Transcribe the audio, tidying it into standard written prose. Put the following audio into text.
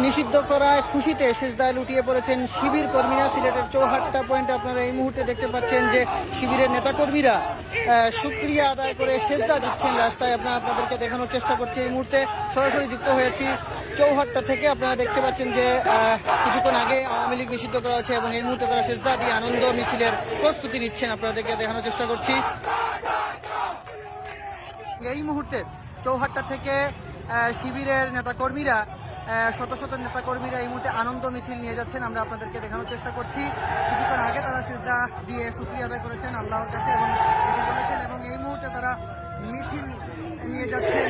নিষিদ্ধ করায় খুশিতে সেজদায় লুটিয়ে পড়েছেন শিবির কর্মীরা। সিলেটের চৌহাট্টা পয়েন্টে আপনারা এই মুহূর্তে দেখতে পাচ্ছেন যে শিবিরের নেতাকর্মীরা শুকরিয়া আদায় করে সেজদা দিচ্ছেন রাস্তায়। আপনাদেরকে দেখানোর চেষ্টা করছি। এই মুহূর্তে সরাসরি যুক্ত হয়েছি চৌহাট্টা থেকে। আপনারা দেখতে পাচ্ছেন যে কিছুক্ষণ আগে আওয়ামী লীগ নিষিদ্ধ করা হয়েছে এবং এই মুহূর্তে তারা সেজদা দিয়ে আনন্দ মিছিলের প্রস্তুতি নিচ্ছেন। আপনাদেরকে দেখানোর চেষ্টা করছি। এই মুহূর্তে চৌহাট্টা থেকে শিবিরের নেতাকর্মীরা শত শত নেতাকর্মীরা এই মুহূর্তে আনন্দ মিছিল নিয়ে যাচ্ছেন। আমরা আপনাদেরকে দেখানোর চেষ্টা করছি। কিছুক্ষণ আগে তারা সিজদা দিয়ে শুকরিয়া আদায় করেছেন আল্লাহর কাছে এবং বলেছেন এবং এই মুহূর্তে তারা মিছিল নিয়ে যাচ্ছেন।